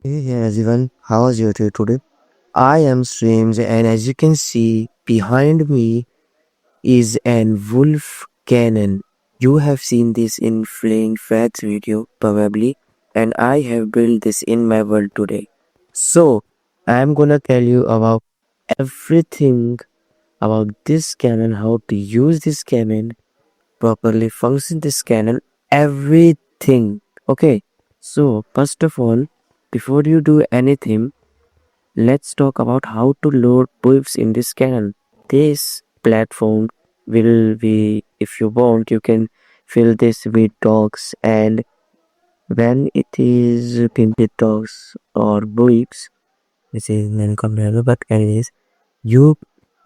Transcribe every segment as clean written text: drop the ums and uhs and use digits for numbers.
Hey everyone, how was your day today? I am Strange, and as you can see behind me is an wolf cannon. You have seen this in Flying Facts video probably, and I have built this in my world today. So I am gonna tell you about everything about this cannon, how to use this cannon, properly function this cannon, everything. Okay. So first of all, before you do anything, let's talk about how to load wolves in this cannon. This platform will be, if you want, you can fill this with dogs, and when it is filled with dogs or wolves, this is non-comparable, but anyways, you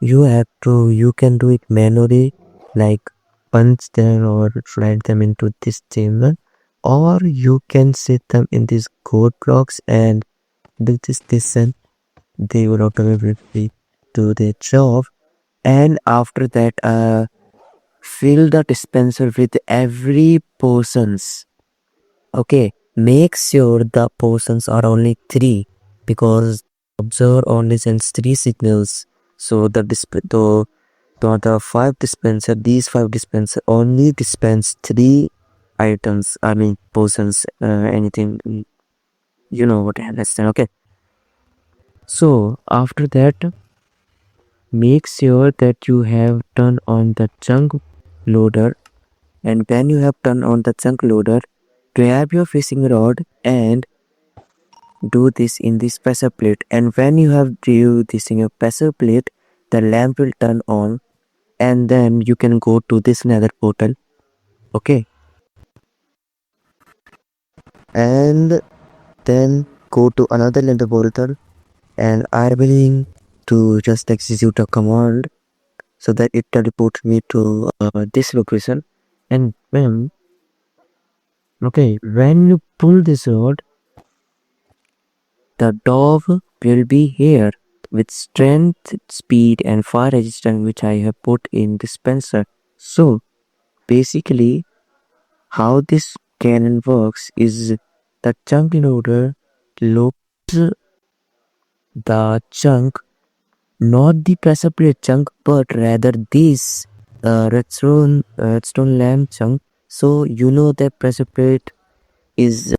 you can do it manually, like punch them or slide them into this chamber, or you can set them in these code blocks and do this listen. They would automatically do their job, and after that fill the dispenser with every portions. Okay, make sure the portions are only 3 because observer only sends 3 signals. So the 5 dispenser, these 5 dispenser only dispense 3 items, I mean portions, anything, you know what I understand. Okay, so after that, make sure that you have turned on the chunk loader, and when you have turned on the chunk loader, grab your fishing rod and do this in this pressure plate. And when you have do this in your pressure plate, the lamp will turn on, and then you can go to this nether portal. Okay, and then go to another nether portal, and I will to just execute a command so that it teleports me to this location. And when you pull this rod, the dog will be here with strength, speed, and fire resistance, which I have put in dispenser. So basically, how this cannon works is the chunk loader loads the chunk, not the pressure plate chunk, but rather this redstone lamp chunk. So you know that pressure plate is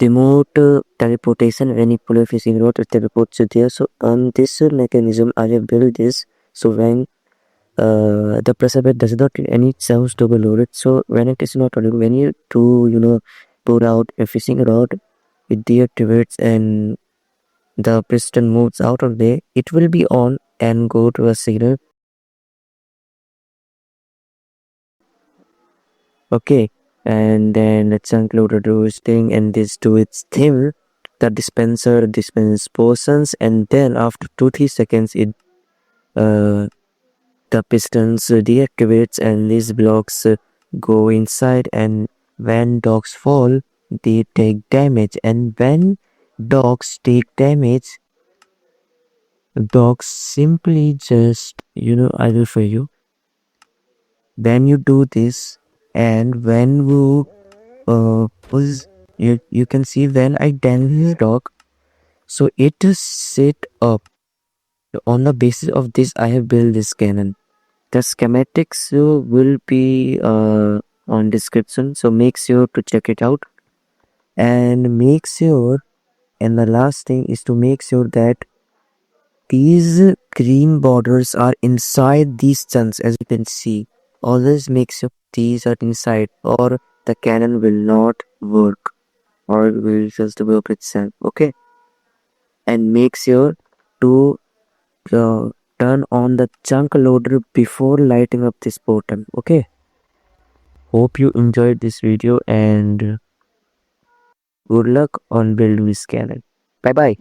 remote teleportation. When you pull a fishing rod, it teleports you there. So on this mechanism, I have built this. So when the pressure plate does not get any chance to be loaded. So when it is not loaded, when you do pull out a fishing rod, it deactivates and the piston moves out of there. It will be on and go to a signal. Okay, and then the chunk loader do its thing, and this do its thing. The dispenser dispenses portions, and then after 2-3 seconds, it uh the pistons deactivates, and these blocks go inside. And when dogs fall, they take damage. And when dogs take damage, dogs simply just I will show you. When you do this, and when you push, you can see when I damage dog, so it is set up. On the basis of this, I have built this cannon. The schematics will be on description, so make sure to check it out. And make sure, and the last thing is to make sure that these green borders are inside these chunks. As you can see, always make sure these are inside, or the cannon will not work, or it will just work itself. Okay, and make sure to uh, turn on the chunk loader before lighting up this portal. Okay, hope you enjoyed this video, and good luck on building this cannon. Bye bye.